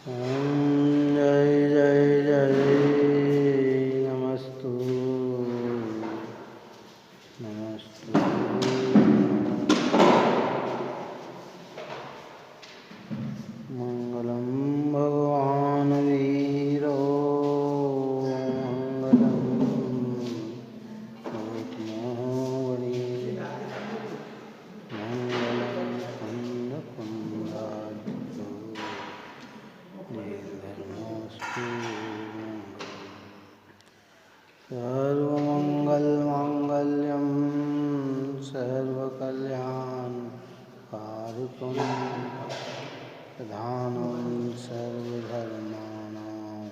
ओम जय जय जय नमस्तु नमस्तु मंगलम भगवान वीरो मंगलम गणेश मंगलम कुंद कुंडाधिपो धर्मोस्तु सर्वमंगलमांगल्यं सर्वकल्याणकारिकं प्रधानं सर्वधर्माणां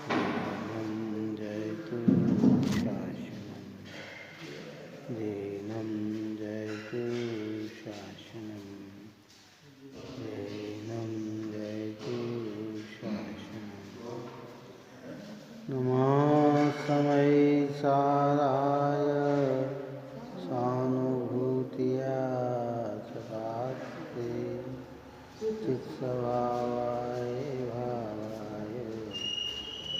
दीनं जयतु शासनं दीनं जयतु शासनं नमस्मै साराय सानुभूतिया सदाते चित्स्वभावाय भावाय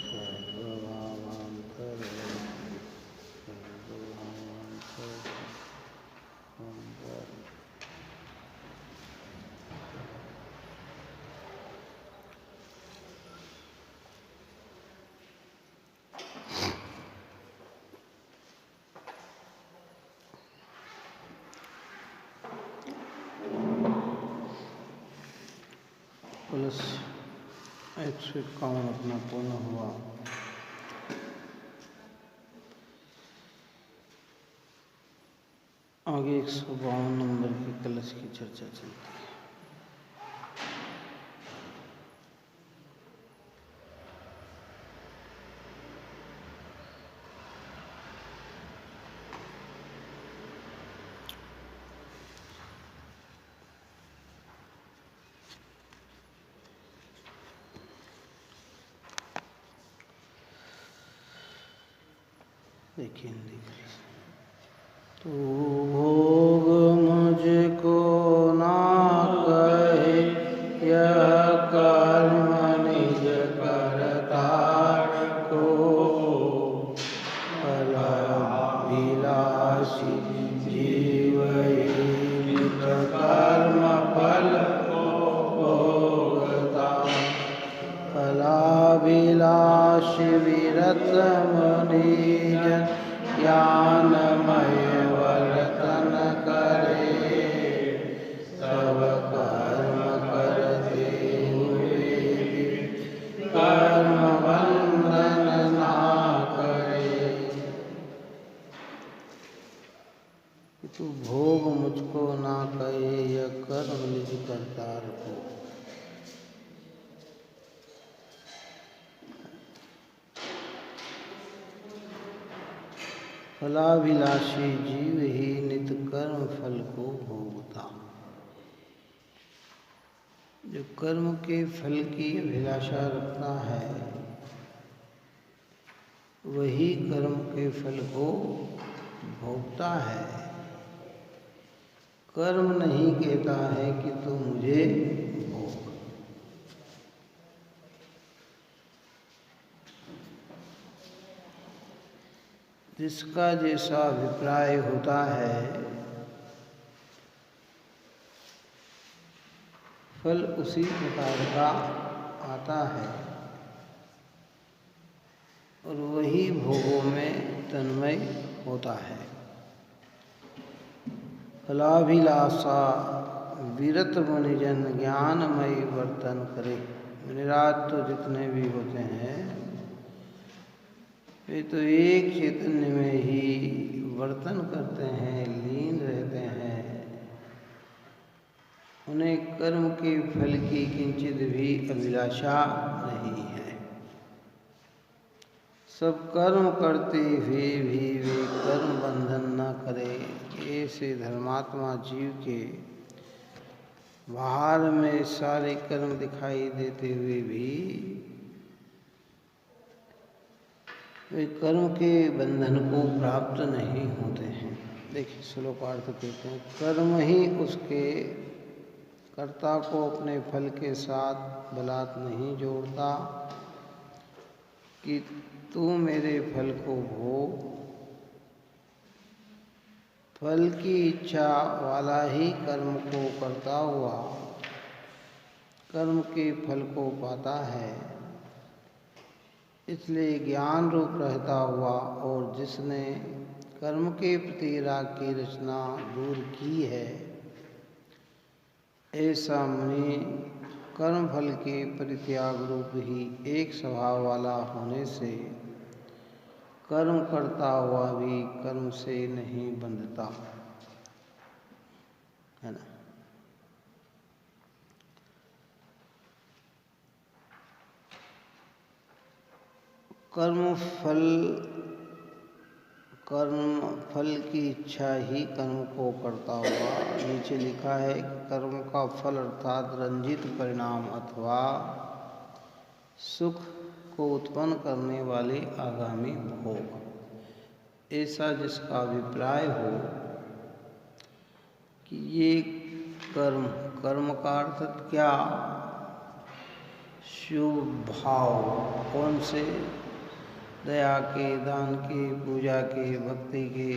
सर्वभावांतर प्लस 151 अपना पूर्ण हुआ। आगे 152 नंबर के कलश की चर्चा चलती है। देखिए तो भोग मुझको ना कहे यह कर्म निज करतार को फलाभिलाषी जीव निज कर्म फल भोगता फलाभिलाषी विरत मुनिजन ज्ञानमय वर्तन करे सब कर्म करते हुए कर्म बंधन ना करे। तू भोग मुझको ना कहे यह कर्म निज करतार को। फलाभिलाषी जीव ही नित कर्म फल को भोगता। जो कर्म के फल की अभिलाषा रखता है वही कर्म के फल को भोगता है। कर्म नहीं कहता है कि तू मुझे भोग। जिसका जैसा अभिप्राय होता है फल उसी प्रकार का आता है और वही भोगों में तन्मय होता है। फलाभिलाषा विरत मुनिजन ज्ञानमयी वर्तन करे। मुनिराज तो जितने भी होते हैं वे तो एक चैतन्य में ही वर्तन करते हैं, लीन रहते हैं। उन्हें कर्म के फल की किंचित भी अभिलाषा नहीं है। सब कर्म करते हुए भी वे कर्म बंधन न करे। ऐसे धर्मात्मा जीव के बाहर में सारे कर्म दिखाई देते हुए भी वे कर्म के बंधन को प्राप्त नहीं होते हैं। देखिए श्लोकार्थ कहते हैं कर्म ही उसके कर्ता को अपने फल के साथ बलात् नहीं जोड़ता कि तू मेरे फल को भोग। फल की इच्छा वाला ही कर्म को करता हुआ कर्म के फल को पाता है। इसलिए ज्ञान रूप रहता हुआ और जिसने कर्म के प्रति राग की रचना दूर की है, ऐसा मुनि कर्म फल के परित्याग रूप ही एक स्वभाव वाला होने से कर्म करता हुआ भी कर्म से नहीं बंधता है ना। कर्म फल की इच्छा ही कर्म को करता हुआ, नीचे लिखा है कि कर्म का फल अर्थात रंजित परिणाम अथवा सुख को उत्पन्न करने वाले आगामी भोग, ऐसा जिसका अभिप्राय हो कि ये कर्म का अर्थ क्या, शुभ भाव, कौन से, दया के, दान के, पूजा के, भक्ति के,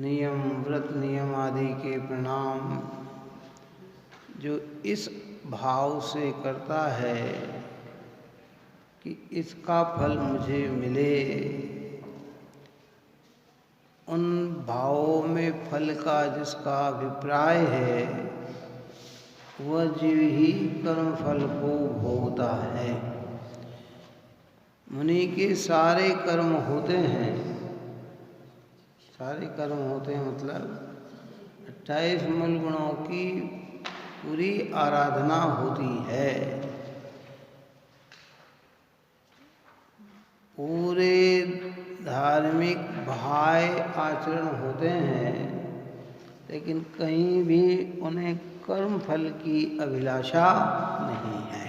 नियम, व्रत नियम आदि के परिणाम जो इस भाव से करता है कि इसका फल मुझे मिले, उन भावों में फल का जिसका अभिप्राय है वह जीव ही कर्म फल को भोगता है। मुनि के सारे कर्म होते हैं, सारे कर्म होते हैं मतलब 28 मूल गुणों की पूरी आराधना होती है, पूरे धार्मिक भाव आचरण होते हैं, लेकिन कहीं भी उन्हें कर्म फल की अभिलाषा नहीं है।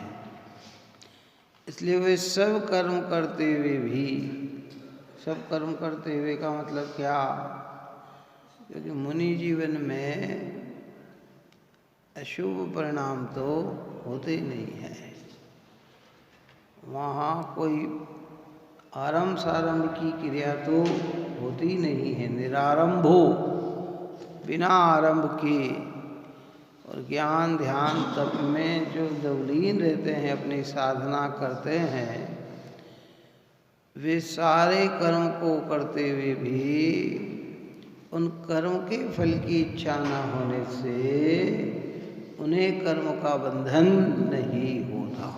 इसलिए वे सब कर्म करते हुए भी, सब कर्म करते हुए का मतलब क्या, क्योंकि मुनि जीवन में अशुभ परिणाम तो होते ही नहीं है, वहाँ कोई आरंभ सारंभ की क्रिया तो होती नहीं है, निरारंभो, बिना आरंभ के, और ज्ञान ध्यान तप में जो दवलीन रहते हैं, अपनी साधना करते हैं, वे सारे कर्म को करते हुए भी उन कर्म के फल की इच्छा न होने से उन्हें कर्म का बंधन नहीं होता।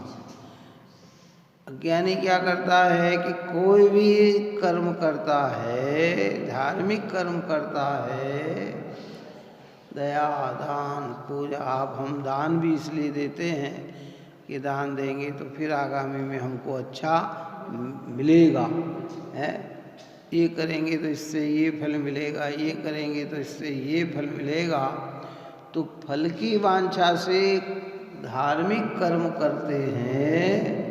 अज्ञानी क्या करता है कि कोई भी कर्म करता है, धार्मिक कर्म करता है, दया, दान, पूजा, आप हम दान भी इसलिए देते हैं कि दान देंगे तो फिर आगामी में हमको अच्छा मिलेगा, है, ये करेंगे तो इससे ये फल मिलेगा, ये करेंगे तो इससे ये फल मिलेगा। तो फल की वांछा से धार्मिक कर्म करते हैं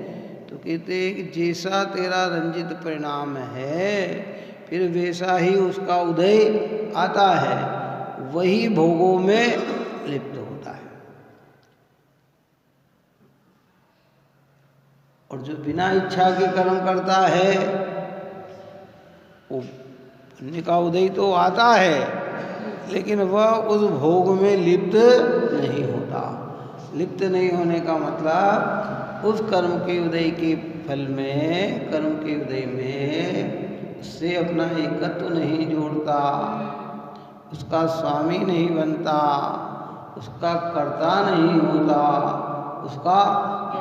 तो कहते हैं कि जैसा तेरा रंजित परिणाम है फिर वैसा ही उसका उदय आता है, वही भोगों में लिप्त होता है। और जो बिना इच्छा के कर्म करता है वो पुण्य का उदय तो आता है, लेकिन वह उस भोग में लिप्त नहीं होता। लिप्त नहीं होने का मतलब उस कर्म के उदय के फल में, कर्म के उदय में उससे अपना एकत्व नहीं जोड़ता, उसका स्वामी नहीं बनता, उसका कर्ता नहीं होता, उसका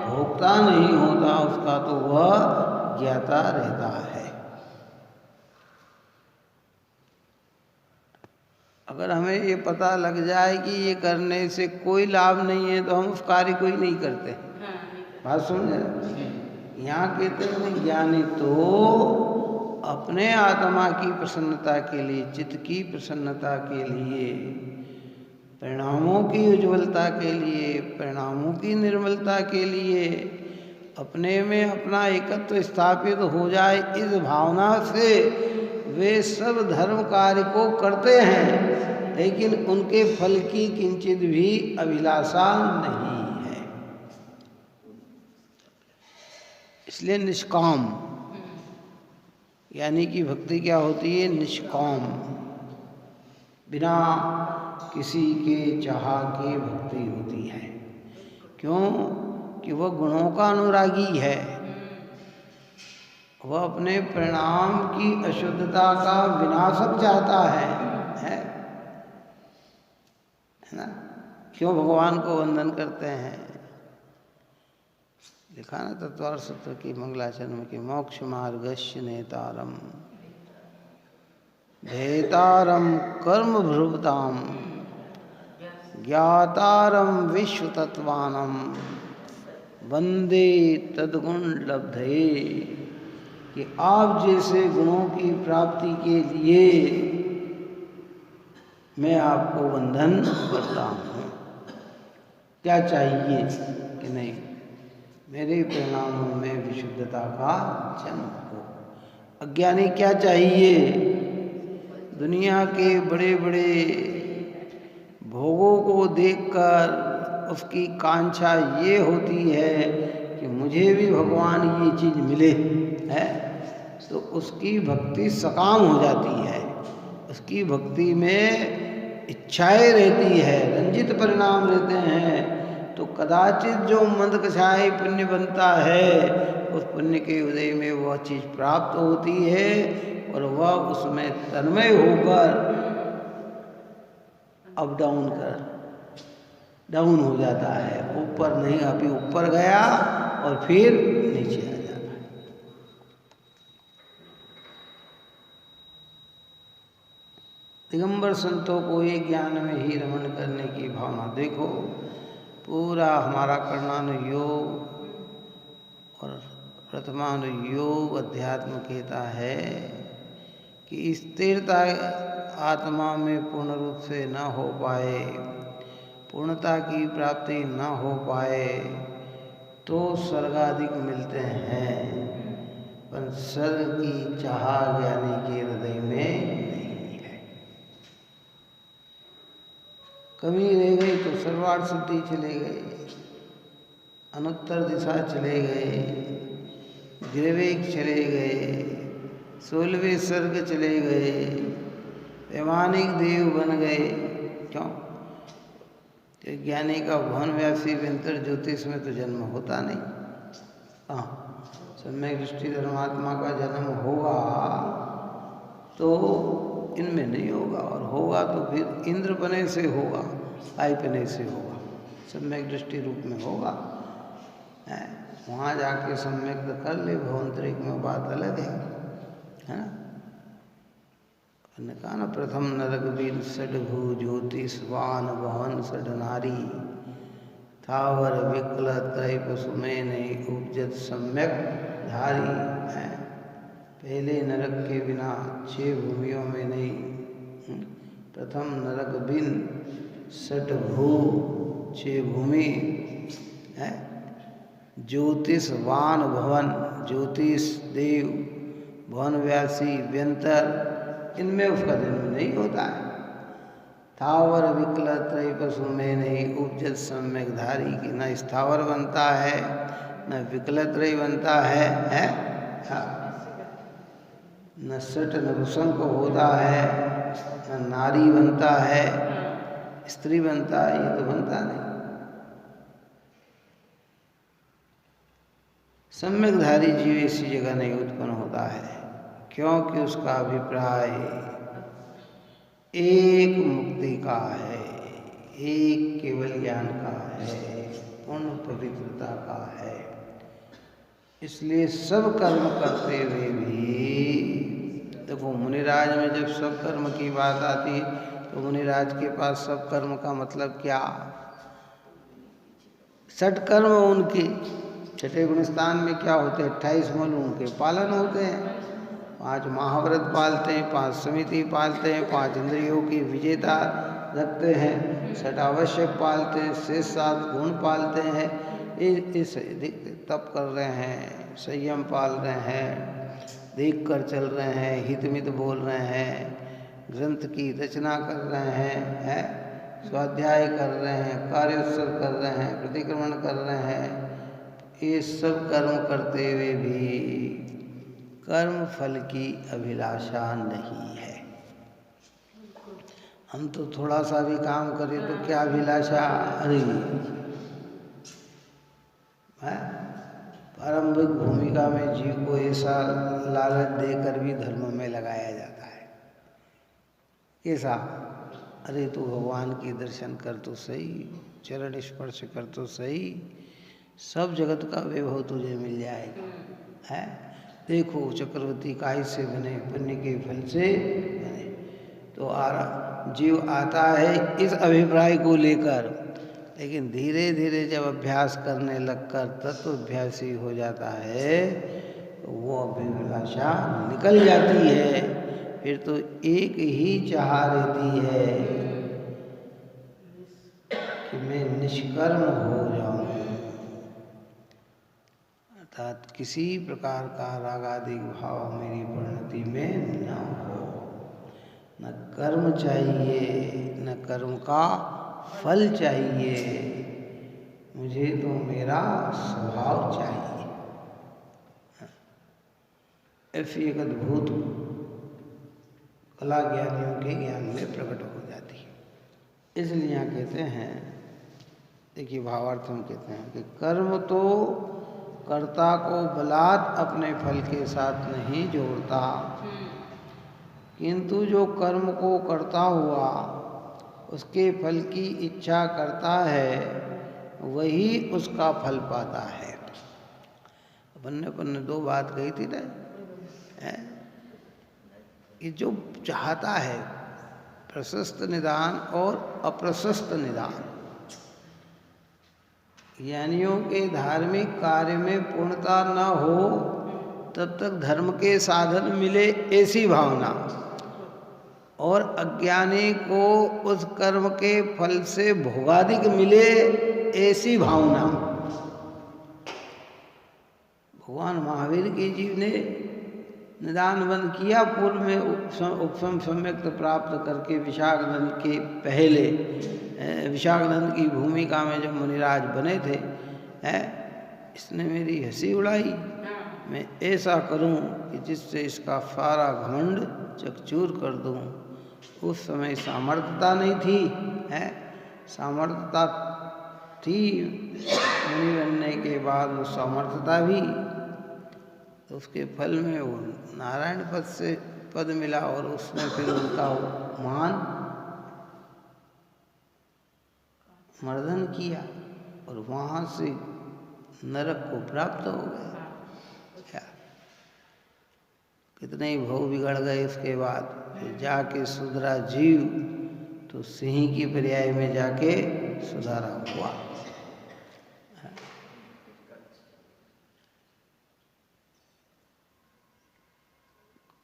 भोक्ता नहीं होता, उसका तो वह ज्ञाता रहता है। अगर हमें ये पता लग जाए कि ये करने से कोई लाभ नहीं है तो हम उस कार्य को ही नहीं करते। बात समझे? यहाँ कहते हैं ज्ञानी तो अपने आत्मा की प्रसन्नता के लिए, चित्त की प्रसन्नता के लिए, परिणामों की उज्ज्वलता के लिए, परिणामों की निर्मलता के लिए, अपने में अपना एकत्व स्थापित हो जाए, इस भावना से वे सब धर्म कार्य को करते हैं। लेकिन उनके फल की किंचित भी अभिलाषा नहीं है। इसलिए निष्काम, यानी कि भक्ति क्या होती है? निष्काम, बिना किसी के चाह के भक्ति होती है। क्यों? कि वह गुणों का अनुरागी है, वह अपने परिणाम की अशुद्धता का विनाशक चाहता है ना? क्यों भगवान को वंदन करते हैं? लिखा ना तत्वार सूत्र की मंगलाचरण की, मोक्ष मार्गस्य नेतारम भेतारम कर्म भ्रुवताम ज्ञातारम विश्व तत्वानम वंदे तद्गुण लब्धये। कि आप जैसे गुणों की प्राप्ति के लिए मैं आपको वंदन करता हूँ। क्या चाहिए? कि नहीं, मेरे परिणामों में विशुद्धता का जन्म हो। अज्ञानी क्या चाहिए? दुनिया के बड़े बड़े भोगों को देखकर उसकी कांक्षा ये होती है कि मुझे भी भगवान ये चीज़ मिले, है तो उसकी भक्ति सकाम हो जाती है। उसकी भक्ति में इच्छाएं रहती है, रंजित परिणाम रहते हैं। तो कदाचित जो मंदकछाई पुण्य बनता है, उस पुण्य के उदय में वह चीज़ प्राप्त होती है और वह उसमें तन्मय होकर अप डाउन हो जाता है। ऊपर नहीं, अभी ऊपर गया और फिर नीचे आ जाता है। दिगंबर संतों को एक ज्ञान में ही रमण करने की भावना। देखो, पूरा हमारा कर्णानुयोग और प्रथमानुयोग अध्यात्म कहता है कि स्थिरता आत्मा में पूर्ण रूप से न हो पाए, पूर्णता की प्राप्ति न हो पाए तो स्वर्गाधिक मिलते हैं, पर स्वर्ग की चाह ज्ञानी के हृदय में नहीं है। कमी रह गई तो सर्वार्थ सिद्धि चले गए, अनुत्तर दिशा चले गए, गिरवेग चले गए, 16वें स्वर्ग चले गए, वैमानिक देव बन गए। क्यों? तो ज्ञानी का भवन व्यासी व्यंतर ज्योतिष में तो जन्म होता नहीं। सम्यक दृष्टि धर्मात्मा का जन्म होगा तो इनमें नहीं होगा, और होगा तो फिर इंद्र बने से होगा, आयपने से होगा, सम्यक दृष्टि रूप में होगा। वहाँ जाके सम्यक कर ले, भवंतरिक में बात अलग है ना? ने कहा ना, प्रथम नरक वीर षडभु ज्योतिषवान भवन षड नारी थावर विकल त्रय पशु में नहीं उपजत सम्यक धारी है। पहले नरक के बिना 6 भूमियों में नहीं। प्रथम नरक बिन षडभु 6 भूमि है। ज्योतिषवान भवन, ज्योतिष देव, भवन व्यासी, व्यंतर, इनमें उसका जन्म नहीं होता है। थावर विकल त्रय पशु में नहीं उपजत सम्यक धारी, की न स्थावर बनता है न विकल त्रय बनता है न सट नपुंसक होता है, न नारी बनता है, स्त्री बनता है, ये तो बनता नहीं। सम्यकधारी जीव ऐसी जगह नहीं उत्पन्न होता है, क्योंकि उसका अभिप्राय एक मुक्ति का है, एक केवल ज्ञान का है, पूर्ण पवित्रता का है। इसलिए सब कर्म करते हुए भी, देखो मुनिराज में जब सब कर्म की बात आती है तो मुनिराज के पास सब कर्म का मतलब क्या? षट कर्म उनके छठे गुणस्थान में क्या होते हैं? 28 मल उनके पालन होते हैं। 5 महाव्रत पालते हैं, 5 समिति पालते हैं, 5 इंद्रियों की विजेता रखते हैं, 6 आवश्यक पालते हैं, शेष 7 गुण पालते हैं। इस तप कर रहे हैं, संयम पाल रहे हैं, देख कर चल रहे हैं, हितमित बोल रहे हैं, ग्रंथ की रचना कर रहे हैं, स्वाध्याय कर रहे हैं, कार्योत्सव कर रहे हैं, प्रतिक्रमण कर रहे हैं, ये सब कर्म करते हुए भी कर्म फल की अभिलाषा नहीं है। हम तो थोड़ा सा भी काम करें तो क्या अभिलाषा, अरे प्रारंभिक भूमिका में जीव को ऐसा लालच देकर भी धर्म में लगाया जाता है। कैसा, अरे तू भगवान के दर्शन कर तो सही, चरण स्पर्श कर तो सही, सब जगत का वैभव तुझे मिल जाएगा। है, देखो चक्रवर्ती काहे से बने, पुण्य के फल से बने। तो जीव आता है इस अभिप्राय को लेकर, लेकिन धीरे धीरे जब अभ्यास करने लगकर तत्वाभ्यासी हो जाता है तो वो अभिलाषा निकल जाती है। फिर तो एक ही चाह रहती है कि मैं निष्कर्म हो जाऊं, अर्थात किसी प्रकार का रागादिक भाव मेरी परिणति में न हो, न कर्म चाहिए, न कर्म का फल चाहिए, मुझे तो मेरा स्वभाव चाहिए। ऐसी एक अद्भुत कला ज्ञानियों के ज्ञान में प्रकट हो जाती है। इसलिए यहाँ कहते हैं, देखिए भावार्थ हम कहते हैं कि कर्म तो कर्ता को बलात् अपने फल के साथ नहीं जोड़ता, किंतु जो कर्म को करता हुआ उसके फल की इच्छा करता है वही उसका फल पाता है। अपन ने दो बात कही थी ना, कि जो चाहता है प्रशस्त निदान और अप्रशस्त निदान, ज्ञानियों के धार्मिक कार्य में पूर्णता न हो तब तक धर्म के साधन मिले ऐसी भावना, और अज्ञानी को उस कर्म के फल से भोगादिक मिले ऐसी भावना। भगवान महावीर के जीव ने निदान बंद किया, पूर्व में उपशम सम्यक प्राप्त करके विशाखानंद के पहले, विशाखानंद की भूमिका में जब मुनिराज बने थे, इसने मेरी हंसी उड़ाई, मैं ऐसा करूं कि जिससे इसका सारा घमंड चकचूर कर दूं। उस समय सामर्थ्यता नहीं थी, सामर्थ्यता थी मुनि बनने के बाद, वो सामर्थ्यता भी, तो उसके फल में वो नारायण पद मिला, और उसमें फिर उनका मान मर्दन किया और वहाँ से नरक को प्राप्त हो गए। क्या कितने ही भव बिगड़ गए उसके बाद, फिर जाके सुधरा जीव तो सिंह की पर्याय में जाके सुधारा हुआ।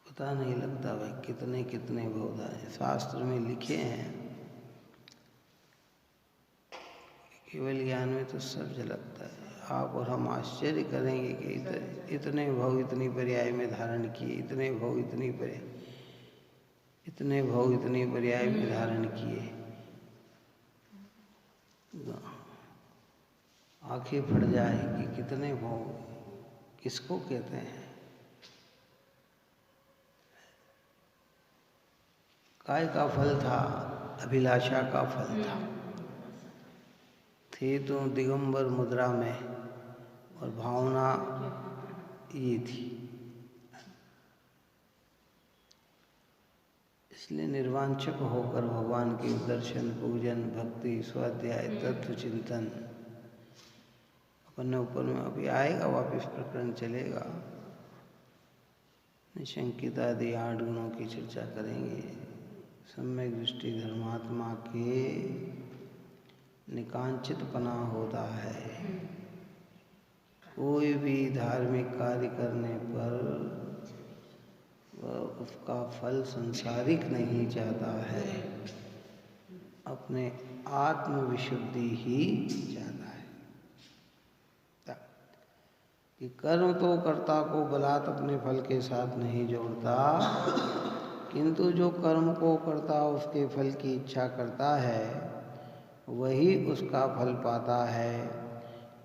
पता नहीं लगता भाई कितने कितने भवदान शास्त्र में लिखे हैं, केवल ज्ञान में तो सब झलकता है। आप और हम आश्चर्य करेंगे कि इतने भव इतनी पर्याय में धारण किए, इतने भव इतनी पर्याय में धारण किए, आंखें फट जाए कि कितने भव किसको कहते हैं। काय का फल था, अभिलाषा का फल था। थे तो दिगंबर मुद्रा में, और भावना ये थी। इसलिए निर्वांछक होकर भगवान के दर्शन, पूजन, भक्ति, स्वाध्याय, तत्व चिंतन, अपन ऊपर में अभी आएगा, वापिस प्रकरण चलेगा, निशंकित आदि 8 गुणों की चर्चा करेंगे। सम्यक दृष्टि धर्मात्मा के निकांचितपना होता है। कोई भी धार्मिक कार्य करने पर वह उसका फल संसारिक नहीं चाहता है, अपने आत्म विशुद्धि ही चाहता है। कि कर्म तो कर्ता को बलात् अपने फल के साथ नहीं जोड़ता, किंतु जो कर्म को करता उसके फल की इच्छा करता है वही उसका फल पाता है।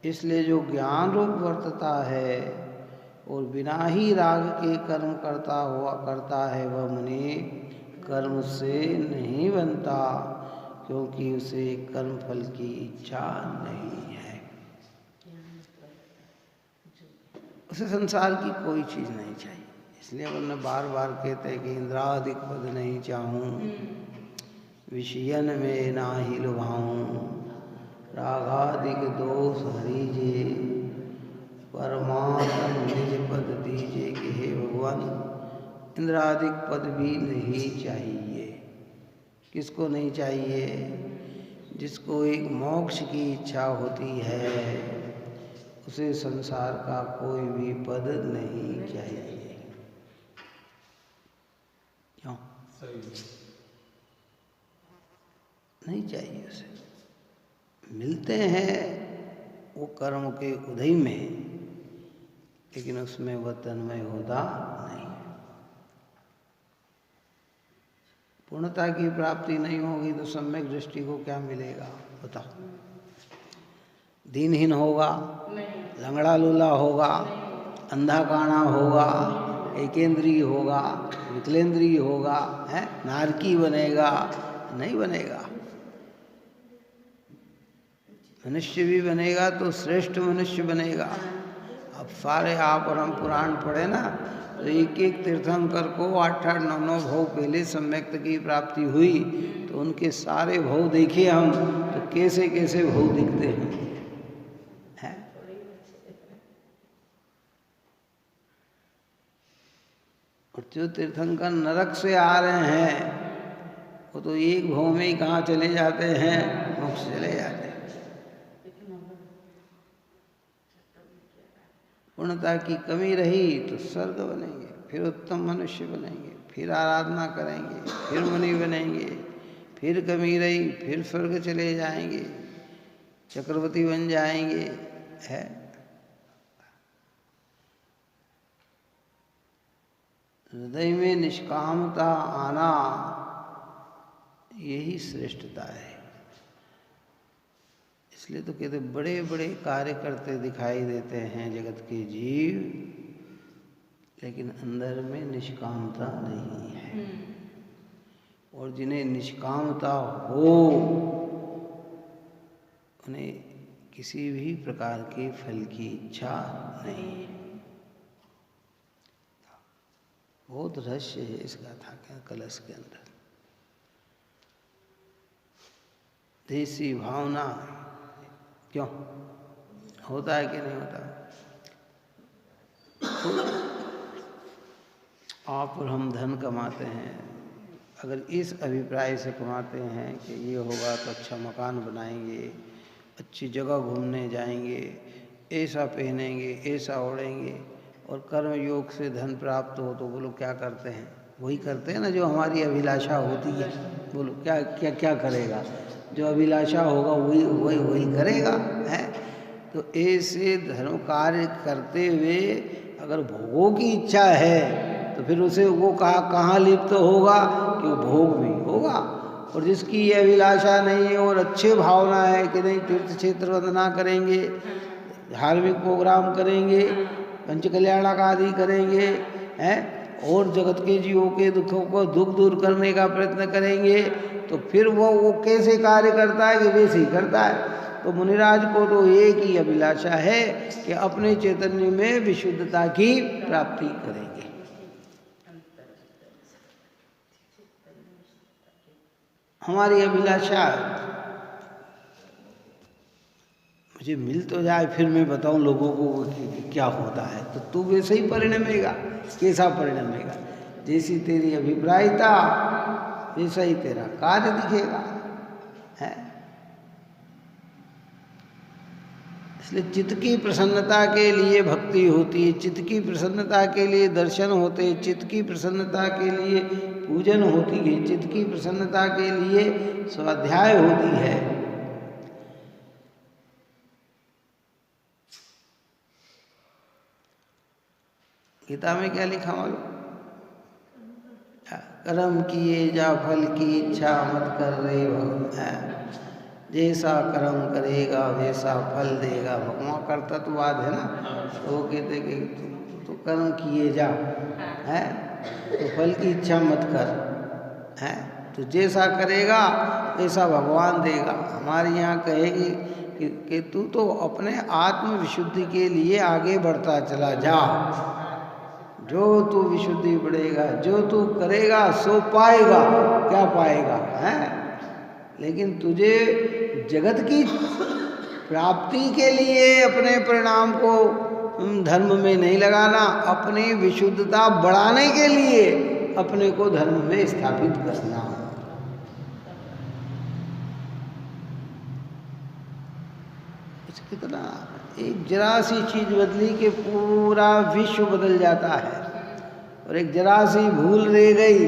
इसलिए जो ज्ञान रूप वर्तता है और बिना ही राग के कर्म करता है वह मुनि कर्म से नहीं बनता, क्योंकि उसे कर्म फल की इच्छा नहीं है। उसे संसार की कोई चीज़ नहीं चाहिए। इसलिए हमने बार बार कहते हैं कि इंद्रादिक पद नहीं चाहूँ, विषयन में ना ही लुभाऊँ, रागादिक दोष हरीजे, परमात्म निज पद दीजे कि हे भगवान। इंद्रादिक पद भी नहीं चाहिए। किसको नहीं चाहिए? जिसको एक मोक्ष की इच्छा होती है उसे संसार का कोई भी पद नहीं चाहिए। क्यों नहीं चाहिए? उसे मिलते हैं वो कर्म के उदय में, लेकिन उसमें वह तन्मय होता नहीं। पूर्णता की प्राप्ति नहीं होगी तो सम्यक दृष्टि को क्या मिलेगा बताओ? दीनहीन होगा, लंगड़ा लूला होगा, अंधा काना होगा, एकेंद्रीय होगा, विकलेंद्रीय होगा, है नारकी बनेगा? नहीं बनेगा। मनुष्य भी बनेगा तो श्रेष्ठ मनुष्य बनेगा। अब सारे आप और हम पुराण पढ़े ना, तो एक एक तीर्थंकर को 8-8, 9-9 भव पहले सम्यक्त की प्राप्ति हुई, तो उनके सारे भव देखे हम तो कैसे कैसे भव दिखते हैं। और जो तीर्थंकर नरक से आ रहे हैं वो तो एक भव में ही कहाँ चले जाते हैं, मोक्ष चले जाते हैं। पूर्णता की कमी रही तो स्वर्ग बनेंगे, फिर उत्तम मनुष्य बनेंगे, फिर आराधना करेंगे, फिर मुनि बनेंगे, फिर कमी रही फिर स्वर्ग चले जाएंगे, चक्रवर्ती बन जाएंगे। है हृदय में निष्कामता आना, यही श्रेष्ठता है। इसलिए तो कहते बड़े बड़े कार्य करते दिखाई देते हैं जगत के जीव, लेकिन अंदर में निष्कामता नहीं है। और जिन्हें निष्कामता हो उन्हें किसी भी प्रकार के फल की इच्छा नहीं है। बहुत रहस्य है इस गाथा के कलश के अंदर। देसी भावना क्यों होता है कि नहीं होता? तो आप और हम धन कमाते हैं, अगर इस अभिप्राय से कमाते हैं कि ये होगा तो अच्छा मकान बनाएंगे, अच्छी जगह घूमने जाएंगे, ऐसा पहनेंगे, ऐसा ओढ़ेंगे, और कर्म योग से धन प्राप्त हो, तो वो लोग क्या करते हैं? वही करते हैं ना जो हमारी अभिलाषा होती है। बोलो क्या क्या क्या करेगा? जो अभिलाषा होगा वही वही वही करेगा। है तो ऐसे धर्म कार्य करते हुए अगर भोगों की इच्छा है तो फिर उसे वो कहाँ लिप्त होगा कि वो भोग भी होगा। और जिसकी ये अभिलाषा नहीं है और अच्छे भावना है कि नहीं तीर्थ क्षेत्र वंदना करेंगे, धार्मिक प्रोग्राम करेंगे, पंच कल्याणक आदि करेंगे, हैं और जगत के जीवों के दुखों को दुख दूर करने का प्रयत्न करेंगे, तो फिर वो कैसे कार्य करता है कि वैसे ही करता है। तो मुनिराज को तो एक ही अभिलाषा है कि अपने चैतन्य में विशुद्धता की प्राप्ति करेंगे। हमारी अभिलाषा मुझे मिल तो जाए फिर मैं बताऊं लोगों को कि क्या होता है, तो तू वैसे ही परिणमेगा। कैसा परिणमेगा? जैसी तेरी अभिप्रायता वैसा ही तेरा कार्य दिखेगा। है इसलिए चित्त की प्रसन्नता के लिए भक्ति होती है, चित्त की प्रसन्नता के लिए दर्शन होते हैं, चित्त की प्रसन्नता के लिए पूजन होती है, चित्त की प्रसन्नता के लिए स्वाध्याय होती है। गीता में क्या लिखा मालूम? कर्म किए जा फल की इच्छा मत कर रे भगवान। जैसा कर्म करेगा वैसा फल देगा। भगवान कर्तृत्ववाद है ना, तो वो कहते कि तू कर्म किए जा, है तो फल की इच्छा मत कर, है तो जैसा करेगा वैसा भगवान देगा। हमारे यहाँ कहेगी कि तू तो अपने आत्म विशुद्धि के लिए आगे बढ़ता चला जा। जो तू विशुद्धि बढ़ेगा, जो तू करेगा सो पाएगा। क्या पाएगा, है? लेकिन तुझे जगत की प्राप्ति के लिए अपने परिणाम को धर्म में नहीं लगाना, अपनी विशुद्धता बढ़ाने के लिए अपने को धर्म में स्थापित करना। कितना एक जरा सी चीज बदली के पूरा विश्व बदल जाता है, और एक जरा सी भूल रह गई,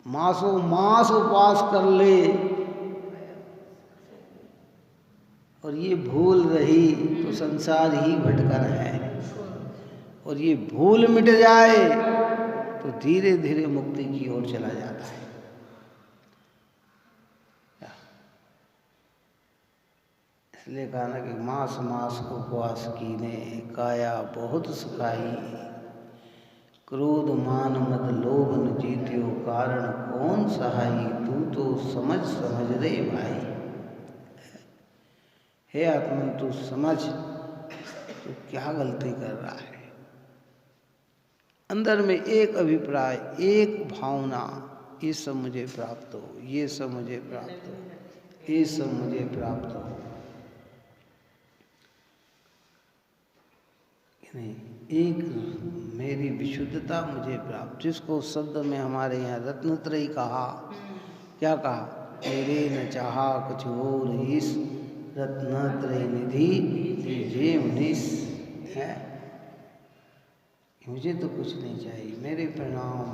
मासों मास उपवास कर ले और ये भूल रही तो संसार ही भटकर है, और ये भूल मिट जाए तो धीरे धीरे मुक्ति की ओर चला जाता है। इसलिए कहा ना कि मास मास उपवास कीने, काया बहुत सुखाई, क्रोध मान मद लोभ न जीत्यो, कारण कौन सहाई, तू तो समझ समझ रे भाई। हे आत्मन तू समझ, तू क्या गलती कर रहा है। अंदर में एक अभिप्राय, एक भावना, ये सब मुझे प्राप्त हो, ये सब मुझे प्राप्त हो, ये सब मुझे प्राप्त हो। नहीं, एक मेरी विशुद्धता मुझे प्राप्त, जिसको शब्द में हमारे यहाँ रत्नत्रयी कहा। क्या कहा? तेरे न चाहा कुछ और इस रत्नत्रय निधि दीजिए मुनीस, है। मुझे तो कुछ नहीं चाहिए, मेरे परिणाम,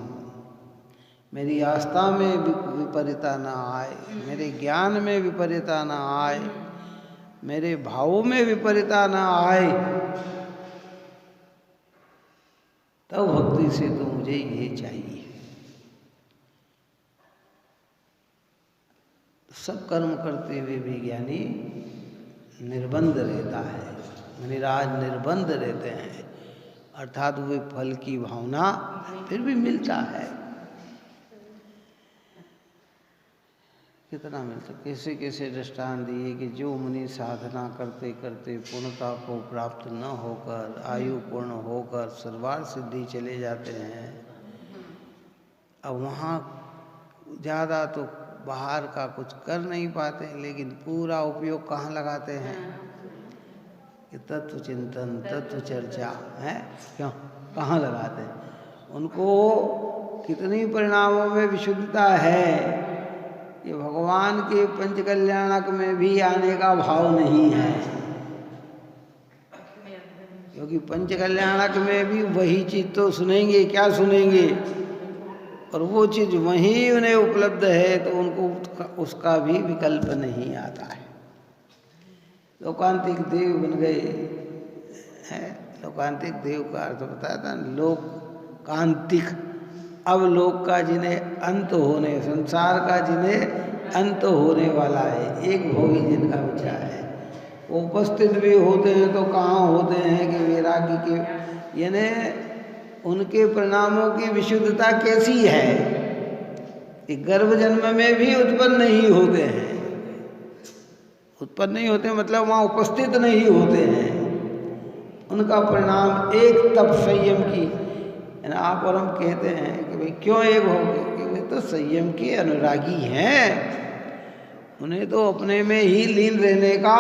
मेरी आस्था में विपरीतता ना आए, मेरे ज्ञान में विपरीतता ना आए, मेरे भावों में विपरीतता ना आए, तब भक्ति से तो मुझे ये चाहिए। सब कर्म करते हुए भी ज्ञानी निर्बंध रहता है, निर्बंध रहते हैं, अर्थात वे फल की भावना फिर भी मिलता है। कितना मिलता, कैसे कैसे दृष्टांत दिए कि जो मुनि साधना करते करते पूर्णता को प्राप्त न होकर, आयु पूर्ण होकर सर्वार्थ सिद्धि चले जाते हैं। अब वहाँ ज़्यादा तो बाहर का कुछ कर नहीं पाते, लेकिन पूरा उपयोग कहाँ लगाते हैं कि तत्व चिंतन, तत्व चर्चा, है क्यों, कहाँ लगाते हैं। उनको कितनी परिणामों में विशुद्धता है कि भगवान के पंच कल्याणक में भी आने का भाव नहीं है, क्योंकि पंच कल्याणक में भी वही चीज़ तो सुनेंगे, क्या सुनेंगे, और वो चीज़ वहीं उन्हें उपलब्ध है, तो उनको उसका भी विकल्प नहीं आता है। लोकांतिक देव बन गए हैं। लोकांतिक देव का अर्थ बताया था, लोकांतिक, अब लोक का जिन्हें अंत होने, संसार का जिन्हें अंत होने वाला है, एक भोगी जिनका बचा है, वो उपस्थित भी होते हैं तो कहाँ होते हैं कि वैरागी के, यानी उनके परिणामों की विशुद्धता कैसी है कि गर्भ जन्म में भी उत्पन्न नहीं होते हैं। उत्पन्न नहीं होते मतलब वहाँ उपस्थित नहीं होते हैं। उनका परिणाम एक तप संयम की, आप और हम कहते हैं कि भाई क्यों एक हो गए, कि वे तो संयम के अनुरागी हैं, उन्हें तो अपने में ही लीन रहने का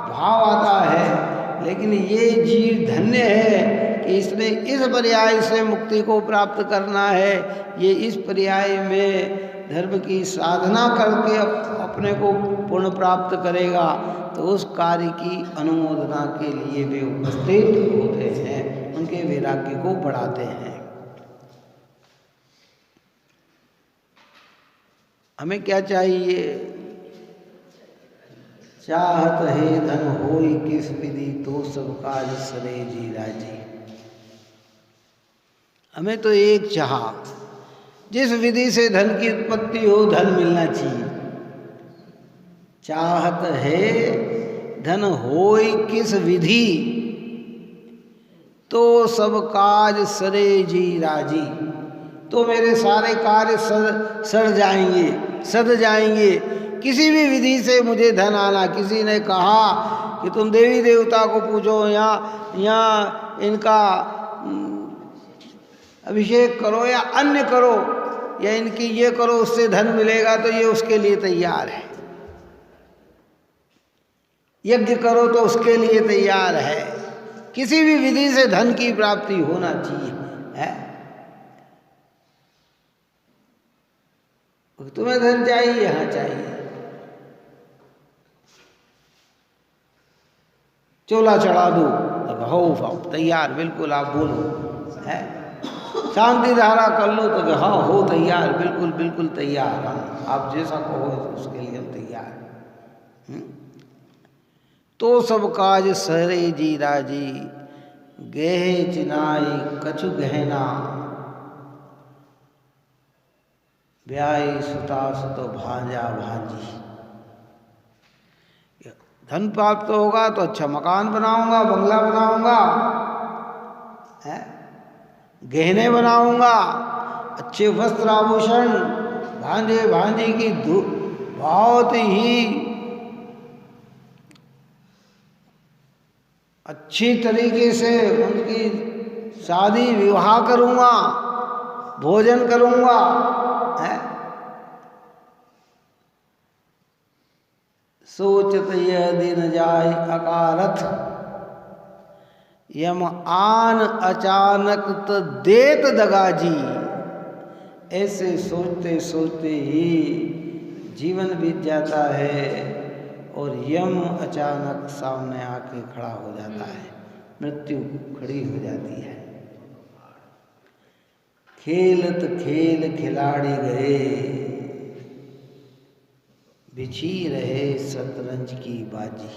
भाव आता है। लेकिन ये जीव धन्य है कि इसने इस पर्याय से मुक्ति को प्राप्त करना है, ये इस पर्याय में धर्म की साधना करके अपने को पूर्ण प्राप्त करेगा, तो उस कार्य की अनुमोदना के लिए वे उपस्थित होते हैं, उनके वैराग्य को बढ़ाते हैं। हमें क्या चाहिए? चाहत है धन होई किस विधि, तो सब काज सरे जी राजी। हमें तो एक चाह, जिस विधि से धन की उत्पत्ति हो धन मिलना चाहिए। चाहत है धन होय किस विधि, तो सब काज सरे जी राजी। तो मेरे सारे कार्य सर जाएंगे, सद जाएंगे। किसी भी विधि से मुझे धन आना, किसी ने कहा कि तुम देवी देवता को पूजो, या इनका अभिषेक करो या अन्य करो या इनकी ये करो, उससे धन मिलेगा, तो ये उसके लिए तैयार है। यज्ञ करो तो उसके लिए तैयार है। किसी भी विधि से धन की प्राप्ति होना चाहिए है। तुम्हें धन चाहिए, हाँ चाहिए। चोला चढ़ा दो तो हो तैयार, बिल्कुल आप बोलो है। शांति धारा कर लो तो हाँ हो तैयार, बिल्कुल बिल्कुल तैयार, हम आप जैसा कहो उसके लिए हम तैयार। तो सब काज सरे जी राजी, गेहे चिनाई कछु गहना, ब्याई सुता सुतो भांजा भांजी। धन प्राप्त होगा तो अच्छा मकान बनाऊंगा, बंगला बनाऊंगा है, गहने बनाऊंगा, अच्छे वस्त्र आभूषण, भांजे भांजी की बहुत ही अच्छी तरीके से उनकी शादी विवाह करूंगा, भोजन करूंगा है। सोचत यह दिन जाय अकारथ, यम आन अचानक तो देत दगाजी। ऐसे सोचते सोचते ही जीवन बीत जाता है और यम अचानक सामने आके खड़ा हो जाता है, मृत्यु खड़ी हो जाती है। खेलत खेल खिलाड़ी गए, बिछी रहे शतरंज की बाजी।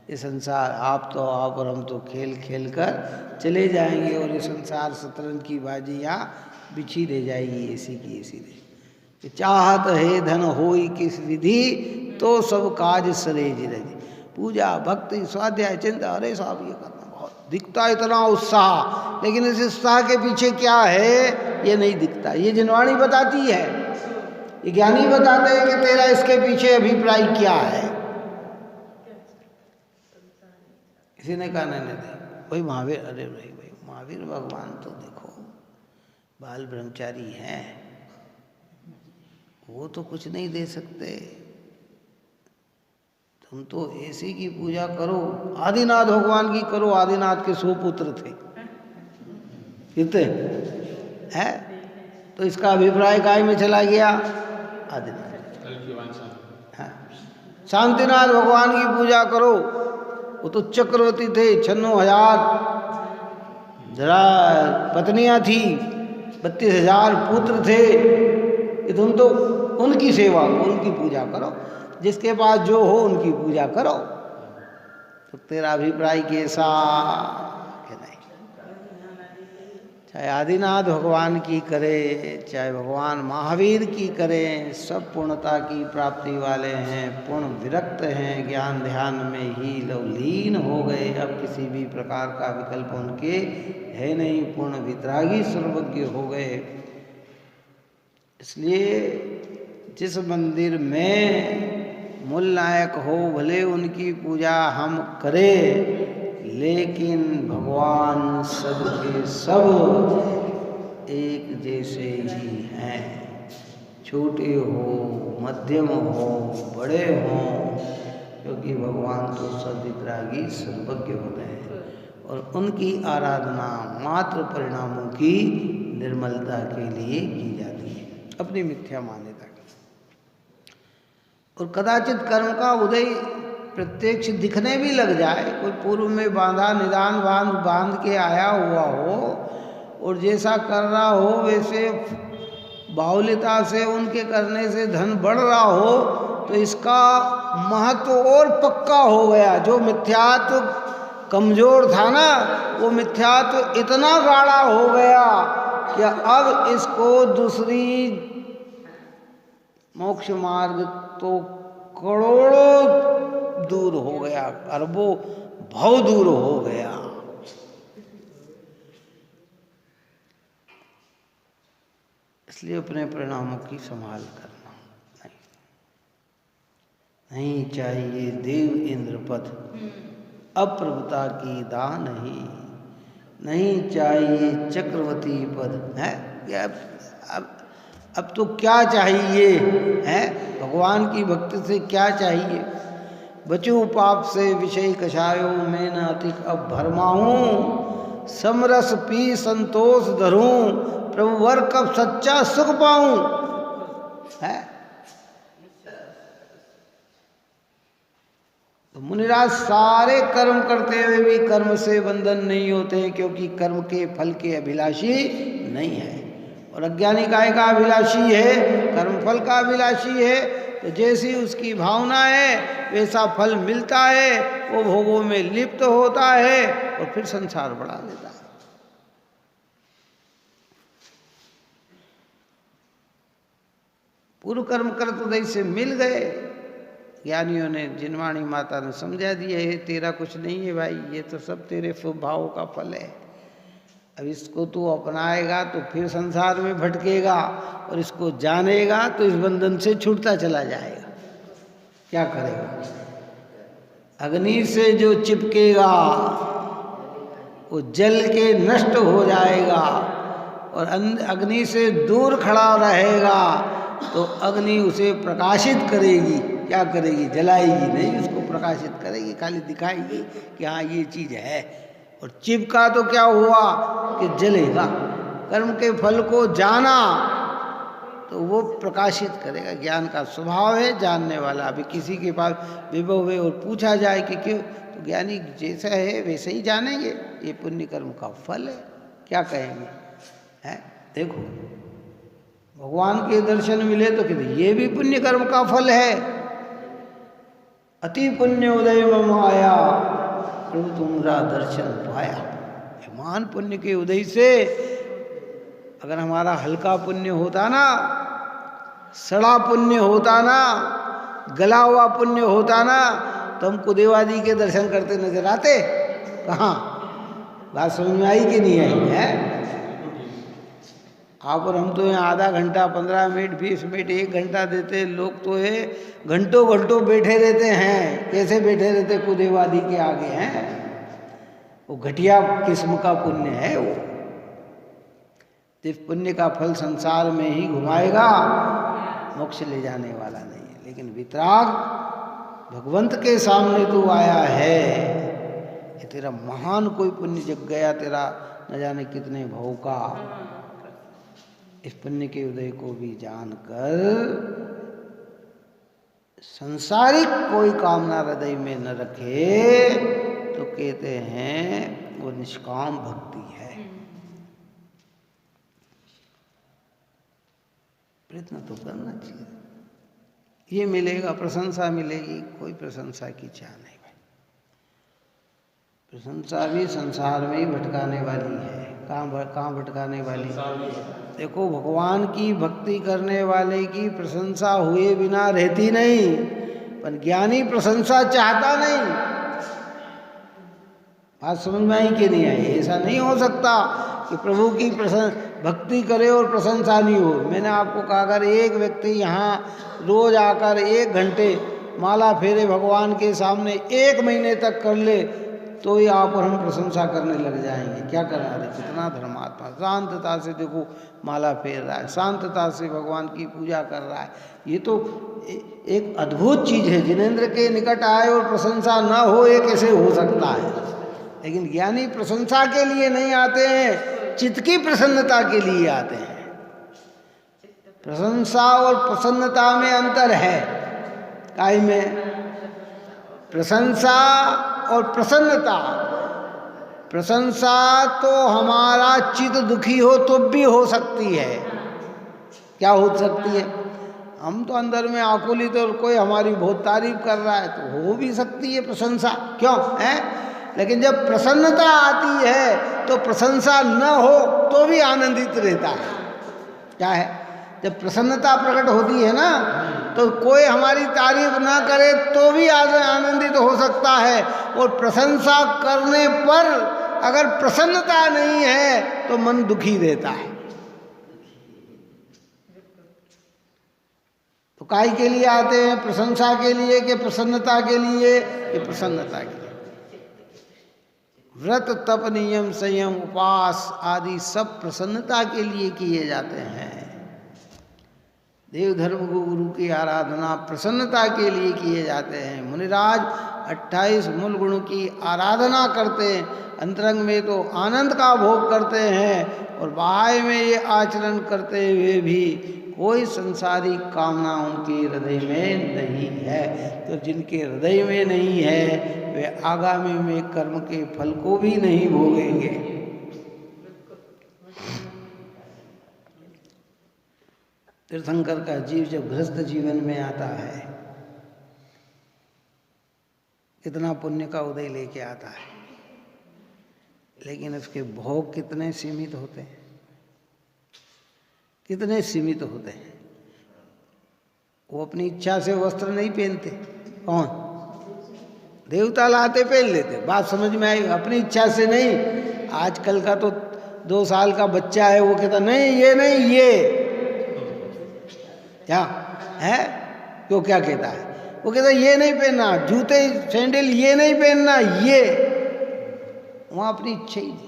ये संसार आप तो आप और हम तो खेल खेल कर चले जाएंगे और ये संसार शतरंज की बाजी यहाँ बिछी रह जाएगी, ऐसी की ऐसी रह। चाहत है धन होई किस विधि, तो सब काज सरे जी रही। पूजा भक्ति स्वाध्याय चिंता, अरे साहब ये करना बहुत दिखता, इतना उत्साह, लेकिन इस उत्साह के पीछे क्या है ये नहीं दिखता। ये जिनवाणी बताती है, ये ज्ञानी बताते हैं कि तेरा इसके पीछे अभिप्राय क्या है। किसी ने कहा नहीं भाई महावीर, अरे भाई महावीर भगवान तो देखो बाल ब्रह्मचारी हैं, वो तो कुछ नहीं दे सकते, तुम तो ऐसी की पूजा करो। आदिनाथ भगवान की करो, आदिनाथ के 100 पुत्र थे, कितने है, तो इसका अभिप्राय काय में चला गया, आदिनाथ। हाँ, शांतिनाथ भगवान की पूजा करो, वो तो चक्रवर्ती थे, 96,000 जरा पत्नियां थी, 32,000 पुत्र थे, कि तुम तो उनकी सेवा, उनकी पूजा करो, जिसके पास जो हो उनकी पूजा करो। तो तेरा अभिप्राय कैसा कि नहीं, चाहे आदिनाथ भगवान की करे, चाहे भगवान महावीर की करें, सब पूर्णता की प्राप्ति वाले हैं, पूर्ण विरक्त हैं, ज्ञान ध्यान में ही लवलीन हो गए। अब किसी भी प्रकार का विकल्प उनके है नहीं, पूर्ण वितरागी सर्वज्ञ हो गए। इसलिए जिस मंदिर में मूल नायक हो, भले उनकी पूजा हम करें, लेकिन भगवान सब के सब एक जैसे ही हैं, छोटे हो, मध्यम हो, बड़े हों, क्योंकि भगवान तो सर्ववितरागी सर्वज्ञ होते हैं और उनकी आराधना मात्र परिणामों की निर्मलता के लिए की जाती है, अपनी मिथ्या मान्यता की। और कदाचित कर्म का उदय प्रत्यक्ष दिखने भी लग जाए, कोई पूर्व में बांधा निदान बांध के आया हुआ हो और जैसा कर रहा हो वैसे बाहुल्यता से उनके करने से धन बढ़ रहा हो, तो इसका महत्व और पक्का हो गया। जो मिथ्यात्व कमजोर था ना, वो मिथ्यात्व इतना गाढ़ा हो गया कि अब इसको दूसरी मोक्ष मार्ग तो करोड़ों दूर हो गया, अरबों बहुत दूर हो गया। इसलिए अपने परिणामों की संभाल करना नहीं चाहिए। देव इंद्र पद अप्रभुता की दाह नहीं चाहिए चक्रवर्ती पद है। अब तो क्या चाहिए है? भगवान की भक्ति से क्या चाहिए? बचू पाप से विषय कषायो में न अधिक अब भरमाऊं, समरस पी संतोष धरूं, प्रभु वर कब सच्चा सुख पाऊं है। तो मुनिराज सारे कर्म करते हुए भी कर्म से बंधन नहीं होते, क्योंकि कर्म के फल के अभिलाषी नहीं है। और अज्ञानी काय का अभिलाषी है? कर्म फल का अभिलाषी है। तो जैसी उसकी भावना है वैसा फल मिलता है, वो भोगों में लिप्त होता है और फिर संसार बढ़ा लेता है। पूर्व कर्म करत उदय से मिल गए। ज्ञानियों ने, जिनवाणी माता ने समझा दिया, ये तेरा कुछ नहीं है भाई, ये तो सब तेरे स्वभाव का फल है। अब इसको तू अपनाएगा तो फिर संसार में भटकेगा, और इसको जानेगा तो इस बंधन से छूटता चला जाएगा। क्या करेगा? अग्नि से जो चिपकेगा वो जल के नष्ट हो जाएगा, और अग्नि से दूर खड़ा रहेगा तो अग्नि उसे प्रकाशित करेगी। क्या करेगी? जलाएगी नहीं, उसको प्रकाशित करेगी, खाली दिखाएगी कि हाँ ये चीज़ है। और चिपका तो क्या हुआ कि जलेगा। कर्म के फल को जाना तो वो प्रकाशित करेगा। ज्ञान का स्वभाव है जानने वाला। अभी किसी के पास विभव है और पूछा जाए कि क्यों, तो ज्ञानी जैसा है वैसे ही जानेंगे, ये पुण्य कर्म का फल है। क्या कहेंगे? है देखो, भगवान के दर्शन मिले तो कहते ये भी पुण्य कर्म का फल है। अति पुण्य उदय मम आया, प्रभु तुम्हारा दर्शन पाया। महान पुण्य के उदय से अगर हमारा हल्का पुण्य होता ना, सड़ा पुण्य होता ना, गला हुआ पुण्य होता ना, तो हमको देवादी के दर्शन करते नजर आते। कहाँ? बात समझ में आई कि नहीं आई है? आप और हम तो यहाँ आधा घंटा, 15 मिनट, 20 मिनट, 1 घंटा देते। लोग तो है घंटों घंटों बैठे रहते हैं। कैसे बैठे रहते? कुदेवादी के आगे हैं। वो घटिया किस्म का पुण्य है वो। इस पुण्य का फल संसार में ही घुमाएगा, मोक्ष ले जाने वाला नहीं है। लेकिन वितराग भगवंत के सामने तू आया है, ये तेरा महान कोई पुण्य जग गया, तेरा न जाने कितने भाव का। इस पुण्य के उदय को भी जानकर संसारिक कोई कामना हृदय में न रखे तो कहते हैं वो निष्काम भक्ति है। प्रयत्न तो करना चाहिए। ये मिलेगा, प्रशंसा मिलेगी, कोई प्रशंसा की चाह नहीं। प्रशंसा भी संसार में ही भटकाने वाली है। कहाँ भटकाने वाली? देखो, भगवान की भक्ति करने वाले की प्रशंसा हुए बिना रहती नहीं, पर ज्ञानी प्रशंसा चाहता नहीं। बात समझ में आई कि नहीं आई? ऐसा नहीं हो सकता कि प्रभु की भक्ति करे और प्रशंसा नहीं हो। मैंने आपको कहा, अगर एक व्यक्ति यहाँ रोज आकर 1 घंटे माला फेरे भगवान के सामने 1 महीने तक कर ले, तो ही आप और हम प्रशंसा करने लग जाएंगे। क्या करना है? कितना धर्मात्मा शांतता से देखो माला फेर रहा है, शांतता से भगवान की पूजा कर रहा है। ये तो एक अद्भुत चीज़ है। जिनेंद्र के निकट आए और प्रशंसा ना हो, ये कैसे हो सकता है? लेकिन ज्ञानी प्रशंसा के लिए नहीं आते हैं, चित्त की प्रसन्नता के लिए आते हैं। प्रशंसा और प्रसन्नता में अंतर है। काहे में? प्रशंसा और प्रसन्नता, प्रशंसा तो हमारा चित्त दुखी हो तो भी हो सकती है। क्या हो सकती है? हम तो अंदर में आकुलित और कोई हमारी बहुत तारीफ कर रहा है तो हो भी सकती है प्रशंसा। क्यों है? लेकिन जब प्रसन्नता आती है तो प्रशंसा न हो तो भी आनंदित रहता है। क्या है, जब प्रसन्नता प्रकट होती है ना, तो कोई हमारी तारीफ ना करे तो भी आनंदित हो सकता है, और प्रशंसा करने पर अगर प्रसन्नता नहीं है तो मन दुखी रहता है। तो काय के लिए आते हैं, प्रशंसा के लिए कि प्रसन्नता के लिए? कि प्रसन्नता के लिए। व्रत, तप, नियम, संयम, उपवास आदि सब प्रसन्नता के लिए किए जाते हैं। देव धर्म गुरु की आराधना प्रसन्नता के लिए किए जाते हैं। मुनिराज 28 मूल गुणों की आराधना करते हैं, अंतरंग में तो आनंद का भोग करते हैं, और बाह्य में ये आचरण करते हुए भी कोई संसारिक कामना उनके हृदय में नहीं है। तो जिनके हृदय में नहीं है वे आगामी में कर्म के फल को भी नहीं भोगेंगे। तीर्थंकर का जीव जब गृहस्थ जीवन में आता है, कितना पुण्य का उदय लेके आता है, लेकिन उसके भोग कितने सीमित होते हैं, कितने सीमित होते हैं। वो अपनी इच्छा से वस्त्र नहीं पहनते। कौन? देवता लाते पहन लेते, बात समझ में आई? अपनी इच्छा से नहीं। आजकल का तो 2 साल का बच्चा है, वो कहता नहीं ये नहीं ये, क्या है? क्यों, क्या कहता है? वो कहता ये नहीं पहनना, जूते सैंडल ये नहीं पहनना, ये। वहाँ अपनी इच्छा ही नहीं।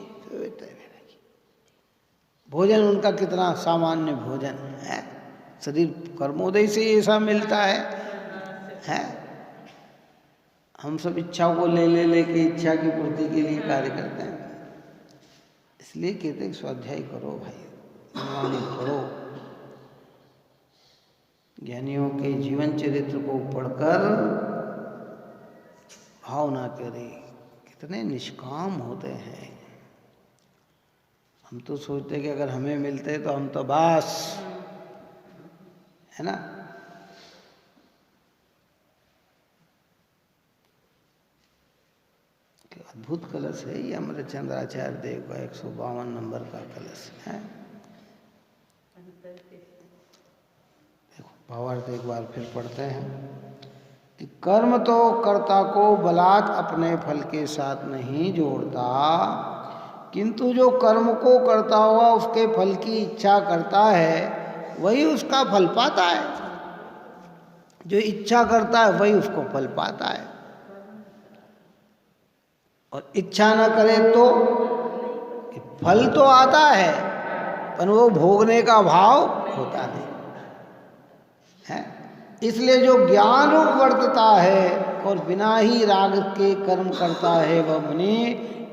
भोजन उनका कितना सामान्य भोजन है, शरीर कर्मोदय से ऐसा मिलता है? हम सब इच्छाओं को लेके इच्छा की पूर्ति के लिए कार्य करते हैं। इसलिए कहते हैं स्वाध्याय करो भाई, मनमानी करो। ज्ञानियों के जीवन चरित्र को पढ़कर भावना करें, कितने निष्काम होते हैं। हम तो सोचते कि अगर हमें मिलते तो हम तो बस, है ना। अद्भुत कलश है ये अमरचंद्राचार्य देव का 152 नंबर का कलश है। देखो भावार्थ एक बार फिर पढ़ते हैं कि कर्म तो कर्ता को बलात् अपने फल के साथ नहीं जोड़ता, किंतु जो कर्म को करता हुआ उसके फल की इच्छा करता है वही उसका फल पाता है। जो इच्छा करता है वही उसको फल पाता है, और इच्छा न करे तो फल तो आता है पर वो भोगने का भाव होता नहीं है। इसलिए जो ज्ञान वर्तता है और बिना ही राग के कर्म करता है वह मुनि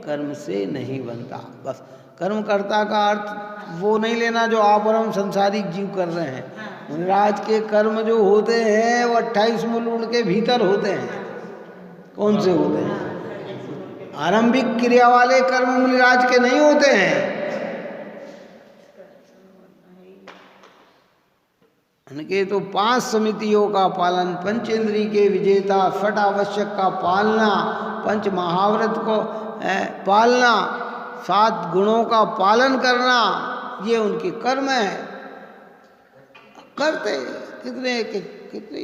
कर्म से नहीं बनता। बस कर्मकर्ता का अर्थ वो नहीं लेना जो आप और हम संसारिक जीव कर रहे हैं। मुनिराज के कर्म जो होते हैं वो 28 मूल गुण के भीतर होते हैं। कौन से होते हैं? आरंभिक क्रिया वाले कर्म मुनिराज के नहीं होते हैं। उनके तो 5 समितियों का पालन, पंचेंद्री के विजेता, षट आवश्यक का पालना, पंच महाव्रत को पालना, 7 गुणों का पालन करना, ये उनके कर्म है। करते कितने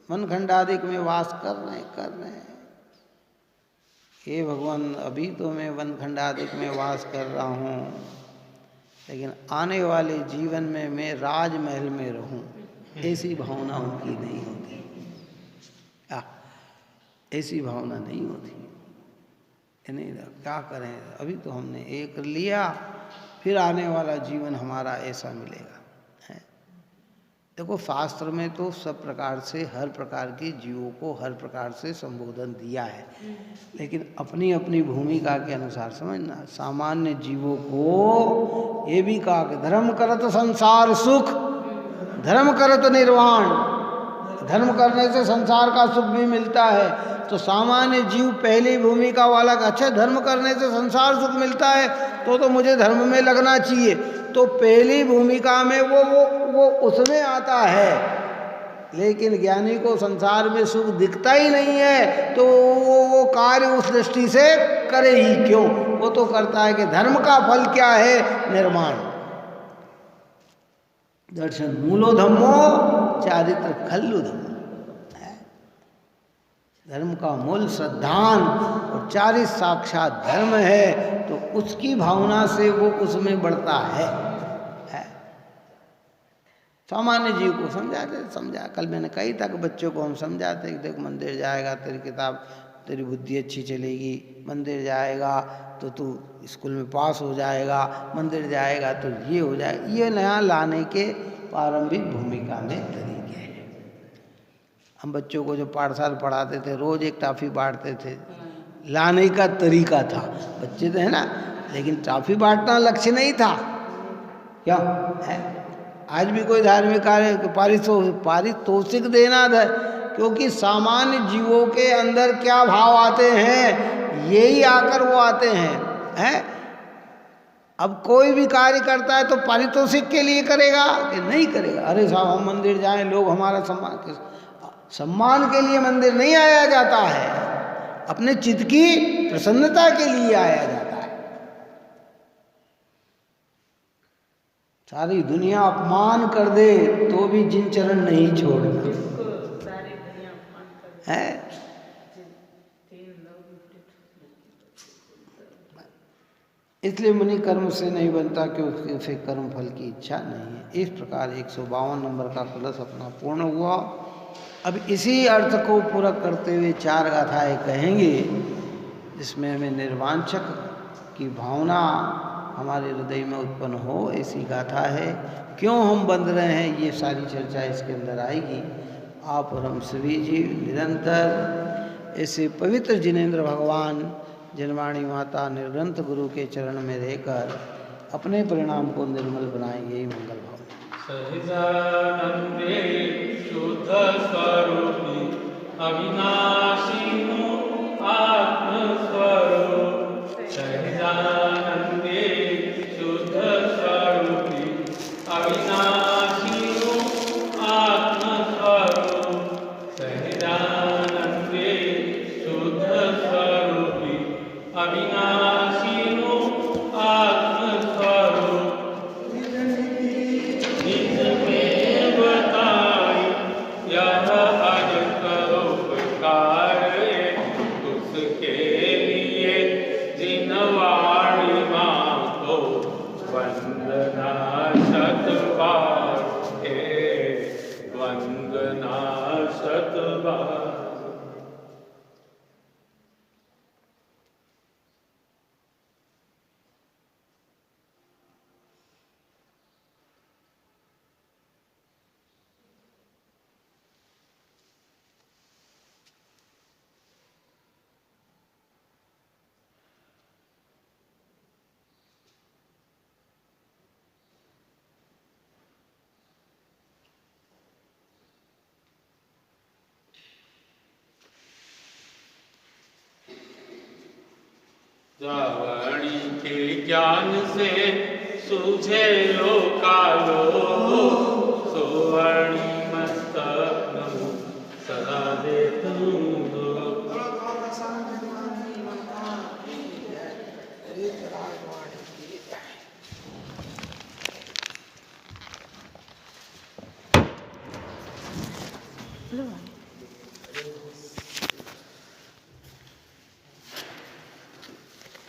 वनखंडादिक में वास कर रहे हैं। हे भगवान, अभी तो मैं वनखंडादिक में वास कर रहा हूँ, लेकिन आने वाले जीवन में मैं राजमहल में रहूं, ऐसी भावना उनकी नहीं होती। ऐसी भावना नहीं होती। नहीं, क्या करें, अभी तो हमने एक लिया, फिर आने वाला जीवन हमारा ऐसा मिलेगा है। देखो शास्त्र में तो सब प्रकार से हर प्रकार के जीवों को हर प्रकार से संबोधन दिया है, लेकिन अपनी अपनी भूमिका के अनुसार समझना। सामान्य जीवों को ये भी कहा कि धर्म करत संसार सुख, धर्म करत निर्वाण। धर्म करने से संसार का सुख भी मिलता है। तो सामान्य जीव पहली भूमिका वाला, अच्छा धर्म करने से संसार सुख मिलता है तो मुझे धर्म में लगना चाहिए। तो पहली भूमिका में वो उसमें आता है, लेकिन ज्ञानी को संसार में सुख दिखता ही नहीं है, तो वो कार्य उस दृष्टि से करे ही क्यों। वो तो करता है कि धर्म का फल क्या है, निर्माण। दर्शन मूलो धम्मो चारित्र खल्लु धम्मो। धर्म का मूल श्रद्धान और चारित्र साक्षात धर्म है, तो उसकी भावना से वो उसमें बढ़ता है। सामान्य जीव को समझा कल मैंने कही था कि बच्चों को हम समझाते कि देख मंदिर जाएगा तेरी किताब, तेरी बुद्धि अच्छी चलेगी, मंदिर जाएगा तो तू स्कूल में पास हो जाएगा, मंदिर जाएगा तो ये हो जाएगा। ये नया लाने के प्रारंभिक भूमिका में तरीके हैं। हम बच्चों को जो पाठशाला पढ़ाते थे रोज एक टॉफी बांटते थे, लाने का तरीका था। बच्चे तो है ना, लेकिन टॉफी बांटना लक्ष्य नहीं था। क्या है आज भी कोई धार्मिक कार्य पारितोषिक देना है, क्योंकि सामान्य जीवों के अंदर क्या भाव आते हैं, यही आकर वो आते हैं। अब कोई भी कार्य करता है तो पारितोषिक के लिए करेगा कि नहीं करेगा। अरे साहब हम मंदिर जाएं, लोग हमारा सम्मान के लिए मंदिर नहीं आया जाता है, अपने चित्त की प्रसन्नता के लिए आया जाता है। सारी दुनिया अपमान कर दे तो भी जिन चरण नहीं छोड़ना है। इसलिए मुनि कर्म से नहीं बनता क्योंकि उसे कर्म फल की इच्छा नहीं है। इस प्रकार 152 नंबर का कलश अपना पूर्ण हुआ। अब इसी अर्थ को पूरा करते हुए 4 गाथाएं कहेंगे, जिसमें हमें निर्वांछक की भावना हमारे हृदय में उत्पन्न हो। ऐसी गाथा है, क्यों हम बंध रहे हैं, ये सारी चर्चा इसके अंदर आएगी। आप और हम सभी जीव निरंतर ऐसे पवित्र जिनेंद्र भगवान जनवाणी माता निर्ग्रंथ गुरु के चरण में रहकर अपने परिणाम को निर्मल बनाएंगे। यही मंगल भाव। सहजानंदे शुद्ध स्वरूपी अविनाशी आत्मस्वरूप। सहजानंदे शुद्ध स्वरूपी अविनाशी आत्मस्वरूप। सहजानंदे शुद्ध स्वरूपी अविनाशी आत्मस्वरूप। निज में बताई यह अज परोपकार, उसके लिए जिनवाणी माँ को वंदना शत बार, वंदना शत बार। रावणी के ज्ञान से सूझे लोकालो, सुवर्णी